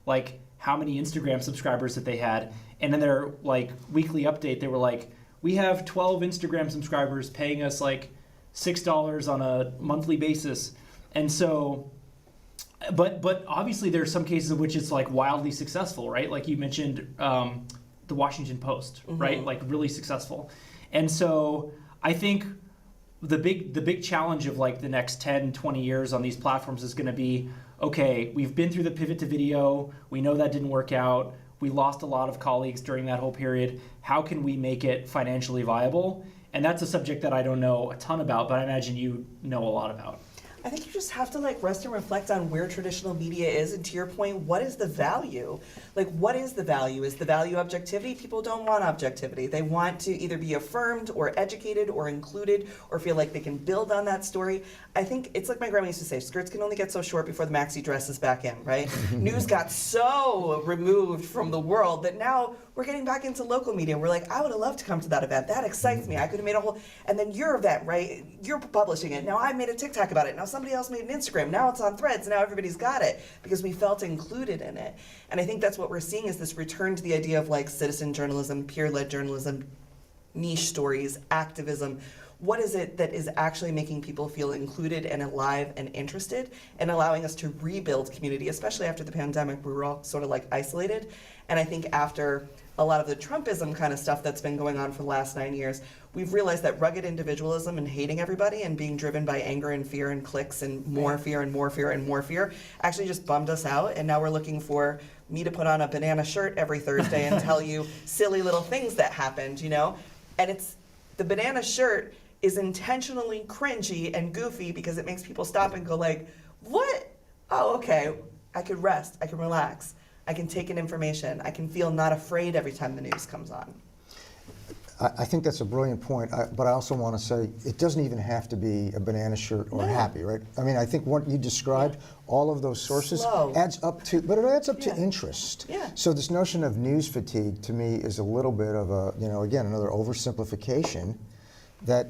like how many Instagram subscribers that they had, and in their like weekly update they were like, we have 12 Instagram subscribers paying us like $6 on a monthly basis. And so but obviously there's some cases in which it's like wildly successful, right? Like you mentioned the Washington Post, right? Like really successful. And so I think the big challenge of like the next 10, 20 years on these platforms is going to be, okay, we've been through the pivot to video. We know that didn't work out. We lost a lot of colleagues during that whole period. How can we make it financially viable? And that's a subject that I don't know a ton about, but I imagine you know a lot about. I think you just have to like rest and reflect on where traditional media is, and to your point, what is the value? Like, what is the value? Is the value objectivity? People don't want objectivity. They want to either be affirmed or educated or included or feel like they can build on that story. I think it's like my grandma used to say, skirts can only get so short before the maxi dress is back in, right? News got so removed from the world that now we're getting back into local media. We're like, I would have loved to come to that event. That excites me. I could have made a whole, and then your event, right? You're publishing it. Now I made a TikTok about it. Now somebody else made an Instagram. Now it's on Threads. Now everybody's got it because we felt included in it. And I think that's what we're seeing is this return to the idea of like citizen journalism, peer-led journalism, niche stories, activism. What is it that is actually making people feel included and alive and interested and allowing us to rebuild community, especially after the pandemic, we were all sort of like isolated. And I think after a lot of the Trumpism kind of stuff that's been going on for the last 9 years, we've realized that rugged individualism and hating everybody and being driven by anger and fear and clicks and more fear and more fear and more fear actually just bummed us out. And now we're looking for me to put on a banana shirt every Thursday and tell you silly little things that happened, you know? And it's the banana shirt is intentionally cringy and goofy because it makes people stop and go like, what? Oh, okay, I could rest, I can relax, I can take in information, I can feel not afraid every time the news comes on. I think that's a brilliant point, but I also want to say it doesn't even have to be a banana shirt or happy, right? I mean, I think what you described, all of those sources adds up to, but it adds up to interest. Yeah. So this notion of news fatigue to me is a little bit of a, again, another oversimplification that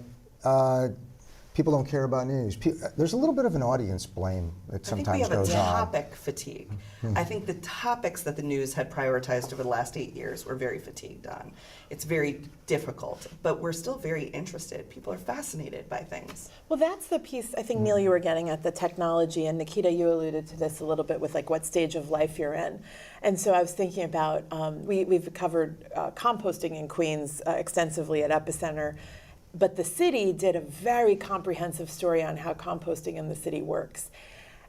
people don't care about news. There's a little bit of an audience blame that sometimes goes on. I think we have a topic fatigue. I think the topics that the news had prioritized over the last 8 years we're very fatigued on. It's very difficult, but we're still very interested. People are fascinated by things. Well, that's the piece, I think, Neil, you were getting at the technology, and Nikita, you alluded to this a little bit with like what stage of life you're in. And so I was thinking about, we've covered composting in Queens extensively at Epicenter, but the city did a very comprehensive story on how composting in the city works.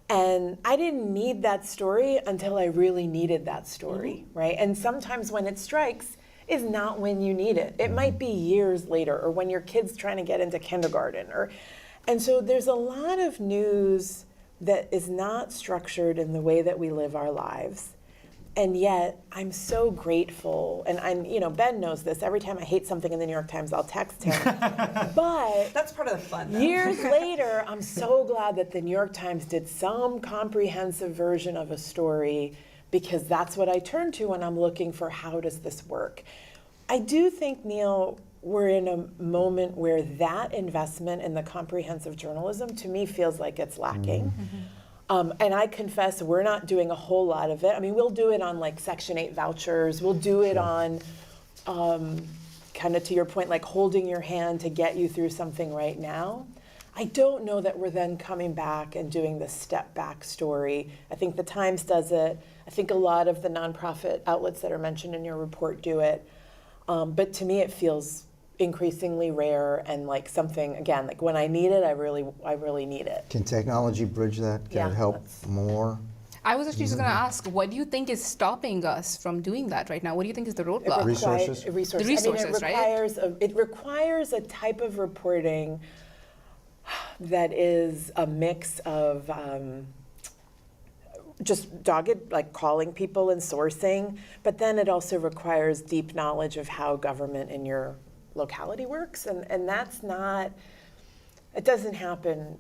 And I didn't need that story until I really needed that story, right? And sometimes when it strikes is not when you need it. It might be years later or when your kid's trying to get into kindergarten. And so there's a lot of news that is not structured in the way that we live our lives. And yet, I'm so grateful, and Ben knows this, every time I hate something in the New York Times, I'll text him. But that's part of the fun, though. Years later, I'm so glad that the New York Times did some comprehensive version of a story, because that's what I turn to when I'm looking for how does this work. I do think, Neil, we're in a moment where that investment in the comprehensive journalism, to me, feels like it's lacking. And I confess, we're not doing a whole lot of it. I mean, we'll do it on like Section 8 vouchers. We'll do it on, kind of to your point, like holding your hand to get you through something right now. I don't know that we're then coming back and doing the step back story. I think the Times does it. I think a lot of the nonprofit outlets that are mentioned in your report do it. But to me, it feels increasingly rare and like something, again, like when I need it, I really need it. Can technology bridge that? Can Yeah, it help that's- more? I was actually just going to ask, what do you think is stopping us from doing that right now? What do you think is the roadblock? Resources? The I mean, resources, right? It requires a type of reporting that is a mix of just dogged, like calling people and sourcing, but then it also requires deep knowledge of how government in your locality works, and that's not, it doesn't happen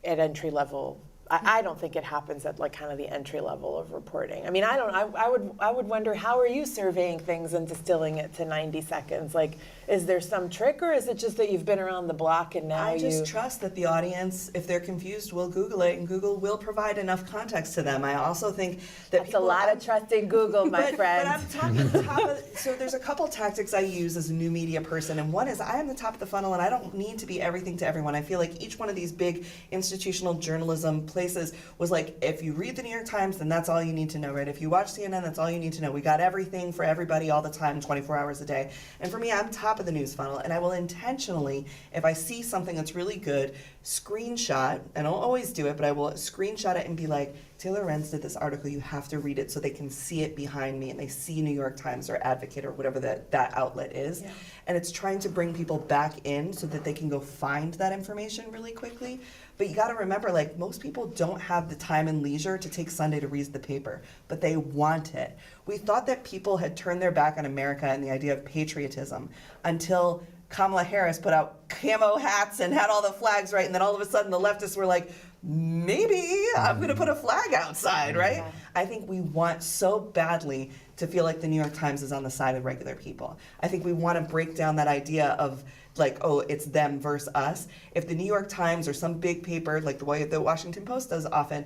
at entry level. I don't think it happens at like kind of the entry level of reporting. I mean, I would wonder, how are you surveying things and distilling it to 90 seconds? Like, is there some trick, or is it just that you've been around the block and now I just trust that the audience, if they're confused, will Google it, and Google will provide enough context to them. I also think that That's a lot of trust in Google, my friend. But I'm talking top of, so there's a couple tactics I use as a new media person, and one is I am the top of the funnel, and I don't need to be everything to everyone. I feel like each one of these big institutional journalism places was like, if you read the New York Times, then that's all you need to know, right? If you watch CNN, that's all you need to know. We got everything for everybody all the time, 24 hours a day. And for me, I'm top of the news funnel, and I will intentionally, if I see something that's really good, screenshot, and I'll always do it, but I will screenshot it and be like, Taylor Renz did this article, you have to read it so they can see it behind me, and they see New York Times or Advocate or whatever that outlet is. Yeah. And it's trying to bring people back in so that they can go find that information really quickly. But you gotta remember, like, most people don't have the time and leisure to take Sunday to read the paper, but they want it. We thought that people had turned their back on America and the idea of patriotism until Kamala Harris put out camo hats and had all the flags, right? And then all of a sudden the leftists were like, maybe I'm gonna put a flag outside, right? Yeah. I think we want so badly to feel like the New York Times is on the side of regular people. I think we want to break down that idea of like, oh, it's them versus us. If the New York Times or some big paper, like the way the Washington Post does often,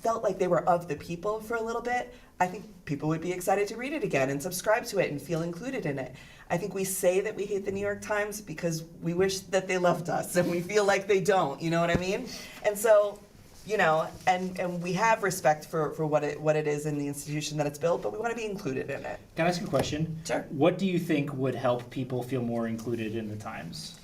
felt like they were of the people for a little bit, I think people would be excited to read it again and subscribe to it and feel included in it. I think we say that we hate the New York Times because we wish that they loved us and we feel like they don't, you know what I mean? And so, you know, and we have respect for what it is in the institution that it's built, but we want to be included in it. Can I ask you a question? Sure. What do you think would help people feel more included in the Times?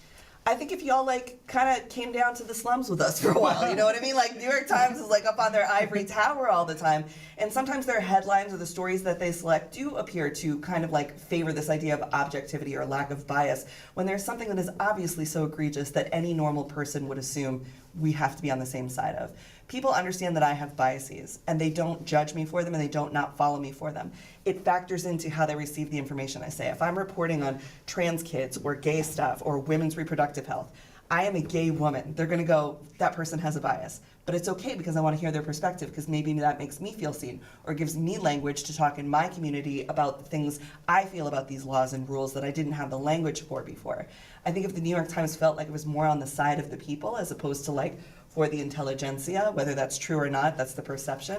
I think if y'all like kind of came down to the slums with us for a while, you know what I mean? Like New York Times is like up on their ivory tower all the time, and sometimes their headlines or the stories that they select do appear to kind of like favor this idea of objectivity or lack of bias when there's something that is obviously so egregious that any normal person would assume we have to be on the same side of. People understand that I have biases, and they don't judge me for them, and they don't not follow me for them. It factors into how they receive the information I say. If I'm reporting on trans kids or gay stuff or women's reproductive health, I am a gay woman. They're gonna go, that person has a bias. But it's okay because I wanna hear their perspective because maybe that makes me feel seen or gives me language to talk in my community about the things I feel about these laws and rules that I didn't have the language for before. I think if the New York Times felt like it was more on the side of the people as opposed to like for the intelligentsia, whether that's true or not, that's the perception,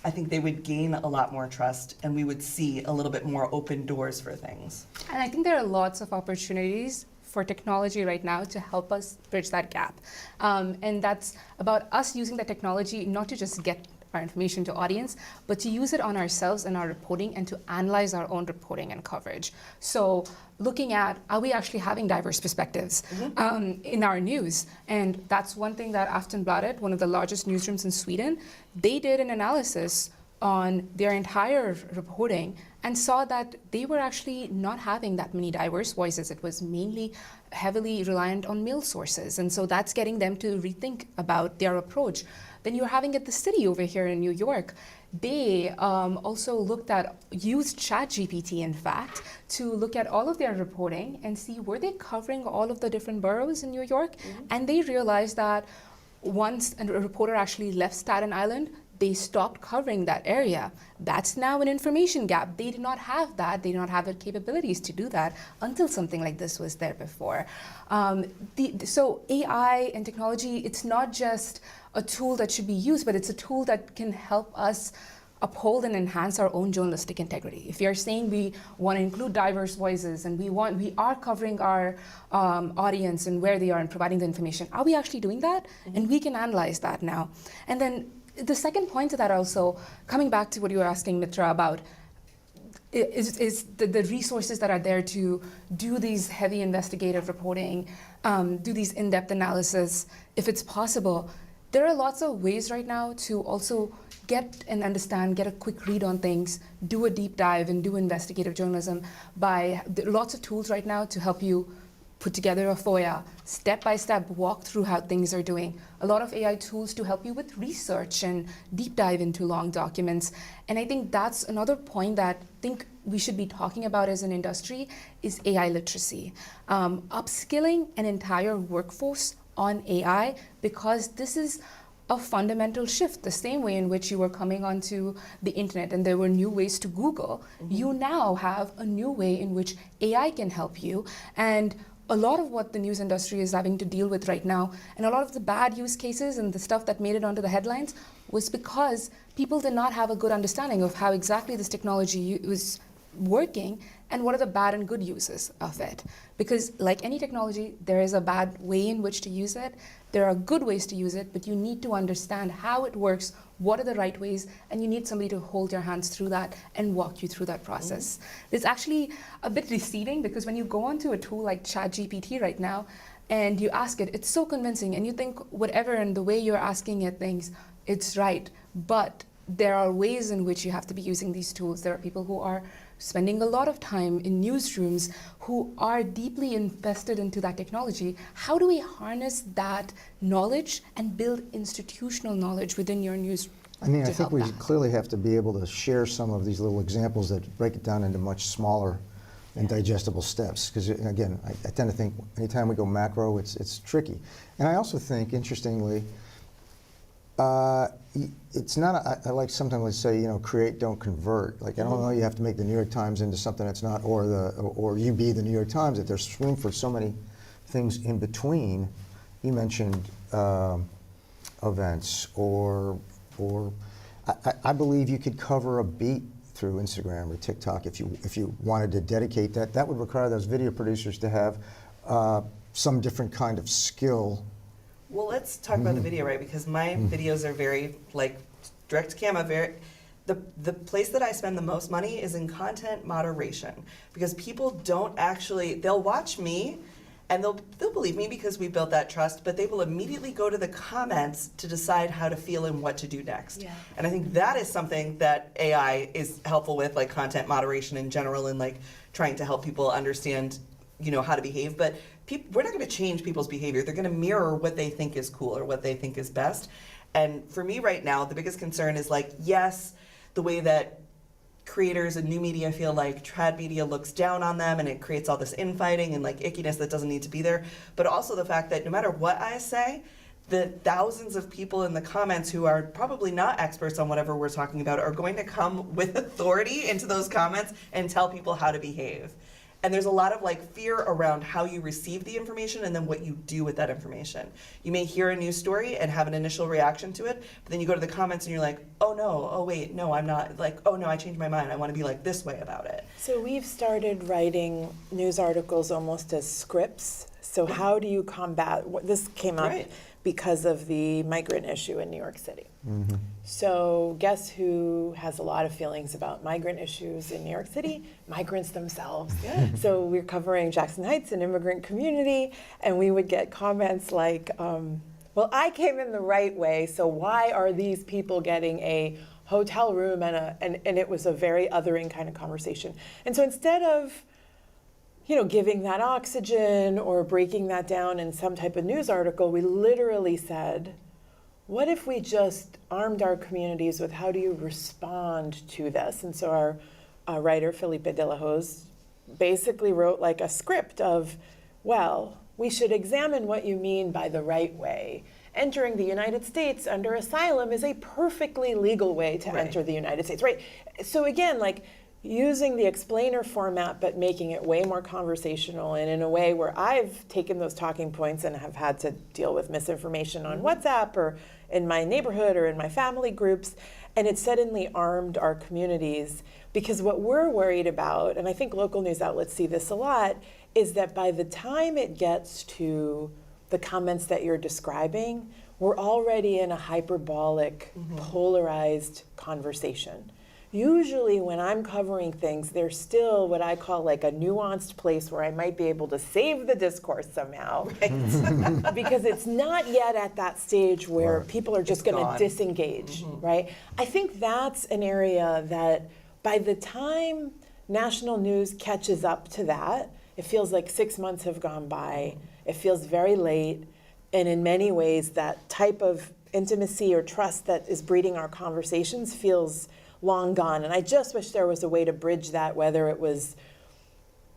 I think they would gain a lot more trust and we would see a little bit more open doors for things. And I think there are lots of opportunities for technology right now to help us bridge that gap. And that's about us using the technology not to just get our information to audience, but to use it on ourselves and our reporting and to analyze our own reporting and coverage. So looking at, are we actually having diverse perspectives in our news? And that's one thing that Aftonbladet, one of the largest newsrooms in Sweden, they did an analysis on their entire reporting and saw that they were actually not having that many diverse voices. It was mainly heavily reliant on male sources. And so that's getting them to rethink about their approach. Then you're having at the city over here in New York. They also used ChatGPT, in fact, to look at all of their reporting and see were they covering all of the different boroughs in New York? And they realized that once a reporter actually left Staten Island, they stopped covering that area. That's now an information gap. They did not have that. They did not have the capabilities to do that until something like this was there before. So AI and technology, it's not just a tool that should be used, but it's a tool that can help us uphold and enhance our own journalistic integrity. If you're saying we want to include diverse voices and we are covering our audience and where they are and providing the information, are we actually doing that? And we can analyze that now. And then the second point to that also, coming back to what you were asking Mitra about, is the resources that are there to do these heavy investigative reporting, do these in-depth analysis, if it's possible. There are lots of ways right now to also get and understand, get a quick read on things, do a deep dive and do investigative journalism by lots of tools right now to help you put together a FOIA, step-by-step walk through how things are doing. A lot of AI tools to help you with research and deep dive into long documents. And I think that's another point that I think we should be talking about as an industry is AI literacy. Upskilling an entire workforce on AI, because this is a fundamental shift. The same way in which you were coming onto the internet and there were new ways to Google, you now have a new way in which AI can help you. And a lot of what the news industry is having to deal with right now, and a lot of the bad use cases and the stuff that made it onto the headlines, was because people did not have a good understanding of how exactly this technology was working and what are the bad and good uses of it. Because like any technology, there is a bad way in which to use it. There are good ways to use it, but you need to understand how it works, what are the right ways, and you need somebody to hold your hands through that and walk you through that process. It's actually a bit deceiving because when you go onto a tool like ChatGPT right now and you ask it, it's so convincing and you think whatever and the way you're asking it things, it's right. But there are ways in which you have to be using these tools. There are people who are spending a lot of time in newsrooms who are deeply invested into that technology. How do we harness that knowledge and build institutional knowledge within your news? I mean, I think we clearly have to be able to share some of these little examples that break it down into much smaller and digestible steps. Because again, I tend to think anytime we go macro, it's tricky. And I also think, interestingly, it's not, I like sometimes say, you know, create, don't convert. Like, I don't know, you have to make the New York Times into something that's not, or you be the New York Times, that there's room for so many things in between. You mentioned events, or I believe you could cover a beat through Instagram or TikTok if you wanted to dedicate that. That would require those video producers to have some different kind of skill. Well, let's talk about the video, right? Because my videos are very, like, direct to camera. The place that I spend the most money is in content moderation, because people don't actually, they'll watch me and they'll believe me because we built that trust, but they will immediately go to the comments to decide how to feel and what to do next. Yeah. And I think that is something that AI is helpful with, like content moderation in general, and like trying to help people understand, you know, how to behave. But we're not going to change people's behavior. They're going to mirror what they think is cool or what they think is best. And for me right now, the biggest concern is, like, yes, the way that creators and new media feel like trad media looks down on them and it creates all this infighting and like ickiness that doesn't need to be there. But also the fact that no matter what I say, the thousands of people in the comments who are probably not experts on whatever we're talking about are going to come with authority into those comments and tell people how to behave. And there's a lot of like fear around how you receive the information and then what you do with that information. You may hear a news story and have an initial reaction to it, but then you go to the comments and you're like, oh no, oh wait, no, I'm not, like, oh no, I changed my mind. I want to be like this way about it. So we've started writing news articles almost as scripts. So how do you combat, this came up because of the migrant issue in New York City. So guess who has a lot of feelings about migrant issues in New York City? Migrants themselves. So we're covering Jackson Heights, an immigrant community, and we would get comments like, well, I came in the right way, so why are these people getting a hotel room? And it was a very othering kind of conversation. And so instead of, you know, giving that oxygen or breaking that down in some type of news article, we literally said, what if we just armed our communities with how do you respond to this? And so our writer, Felipe de la Hoz, basically wrote like a script of, well, we should examine what you mean by the right way entering the United States under asylum is a perfectly legal way to Right. enter the United States, right? So again, like using the explainer format, but making it way more conversational and in a way where I've taken those talking points and have had to deal with misinformation on WhatsApp or in my neighborhood or in my family groups, and it suddenly armed our communities. Because what we're worried about, and I think local news outlets see this a lot, is that by the time it gets to the comments that you're describing, we're already in a hyperbolic, polarized conversation. Usually when I'm covering things, there's still what I call like a nuanced place where I might be able to save the discourse somehow. Because it's not yet at that stage where Right. people are just It's going gone. to disengage, right? I think that's an area that by the time national news catches up to that, it feels like 6 months have gone by. It feels very late. And in many ways, that type of intimacy or trust that is breeding our conversations feels long gone. And I just wish there was a way to bridge that, whether it was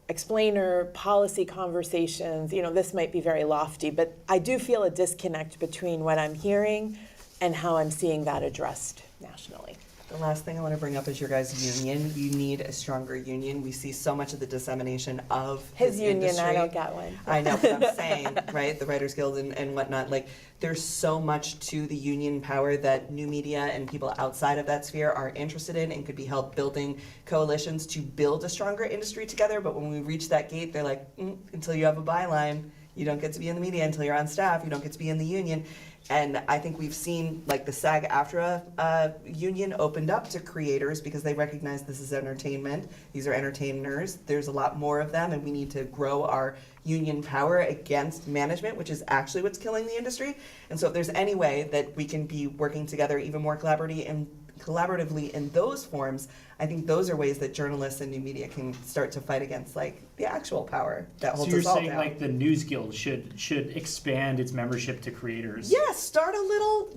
explainer, policy conversations. You know, this might be very lofty, but I do feel a disconnect between what I'm hearing and how I'm seeing that addressed nationally. The last thing I want to bring up is your guys' union. You need a stronger union. We see so much of the dissemination of His this union, industry. I don't get one. I know, but I'm saying, right, the Writers Guild and whatnot, like, there's so much to the union power that new media and people outside of that sphere are interested in and could be helped building coalitions to build a stronger industry together. But when we reach that gate, they're like, until you have a byline, you don't get to be in the media. Until you're on staff, you don't get to be in the union. And I think we've seen, like, the SAG-AFTRA union opened up to creators because they recognize this is entertainment. These are entertainers. There's a lot more of them, and we need to grow our union power against management, which is actually what's killing the industry. And so if there's any way that we can be working together even more collaboratively in those forms, I think those are ways that journalists and new media can start to fight against, like, the actual power that So holds you're us all saying down. like the News Guild should expand its membership to creators? Yeah, start a little,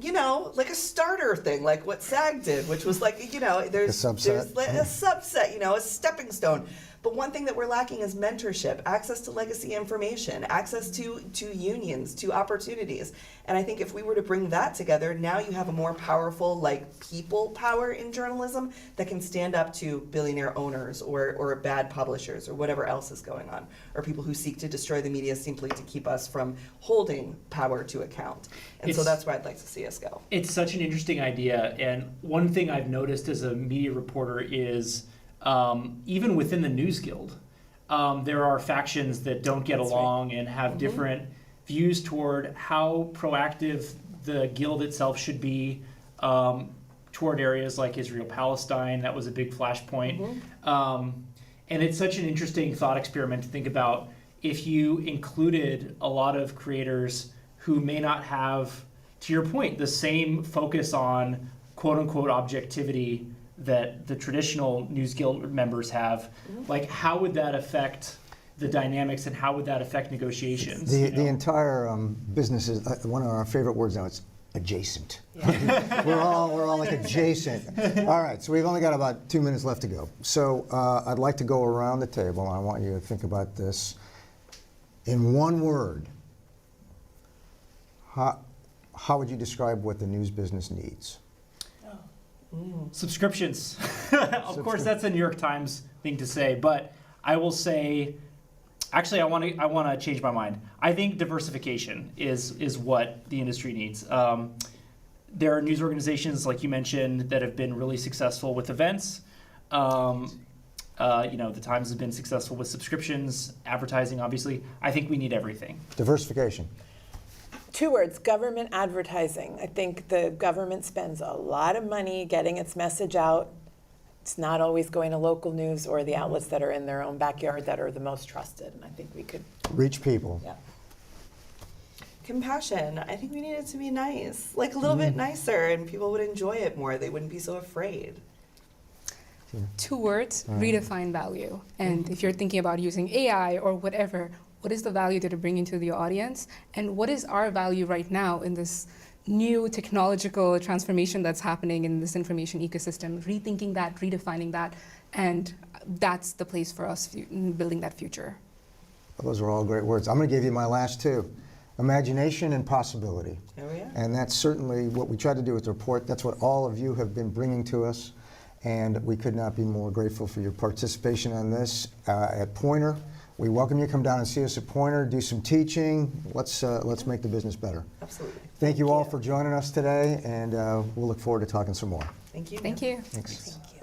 like a starter thing, like what SAG did, which was like, there's A subset. there's like a subset, a stepping stone. But one thing that we're lacking is mentorship, access to legacy information, access to unions, to opportunities. And I think if we were to bring that together, now you have a more powerful, like, people power in journalism that can stand up to billionaire owners or bad publishers or whatever else is going on, or people who seek to destroy the media simply to keep us from holding power to account. And so It's- that's where I'd like to see us go. It's such an interesting idea, and one thing I've noticed as a media reporter is even within the News Guild, there are factions that don't get That's right. along and have different views toward how proactive the guild itself should be toward areas like Israel-Palestine. That was a big flashpoint. And it's such an interesting thought experiment to think about if you included a lot of creators who may not have, to your point, the same focus on quote-unquote objectivity that the traditional News Guild members have. Like, how would that affect the dynamics and how would that affect negotiations? The entire business is one of our favorite words now. It's adjacent. we're all like adjacent. All right, so we've only got about 2 minutes left to go. So I'd like to go around the table. I want you to think about this in one word. How would you describe what the news business needs? Subscriptions. Of course, that's a New York Times thing to say, but I will say, actually, I want to change my mind. I think diversification is what the industry needs. There are news organizations, like you mentioned, that have been really successful with events. The Times has been successful with subscriptions, advertising, obviously. I think we need everything. Diversification. 2 words, government advertising. I think the government spends a lot of money getting its message out. It's not always going to local news or the outlets that are in their own backyard that are the most trusted. And I think we could, Reach people. yeah. Compassion. I think we need it to be nice, like a little bit nicer, and people would enjoy it more. They wouldn't be so afraid. 2 words, redefine value. And if you're thinking about using AI or whatever, what is the value that it bring into the audience? And what is our value right now in this new technological transformation that's happening in this information ecosystem? Rethinking that, redefining that, and that's the place for us in building that future. Those are all great words. I'm going to give you my last 2. imagination and possibility. There we are. And that's certainly what we tried to do with the report. That's what all of you have been bringing to us. And we could not be more grateful for your participation on this at Poynter. We welcome you to come down and see us at Poynter, do some teaching. Let's make the business better. Absolutely. Thank you all for joining us today, and we'll look forward to talking some more. Thank you. Thank you. Thanks. Thank you.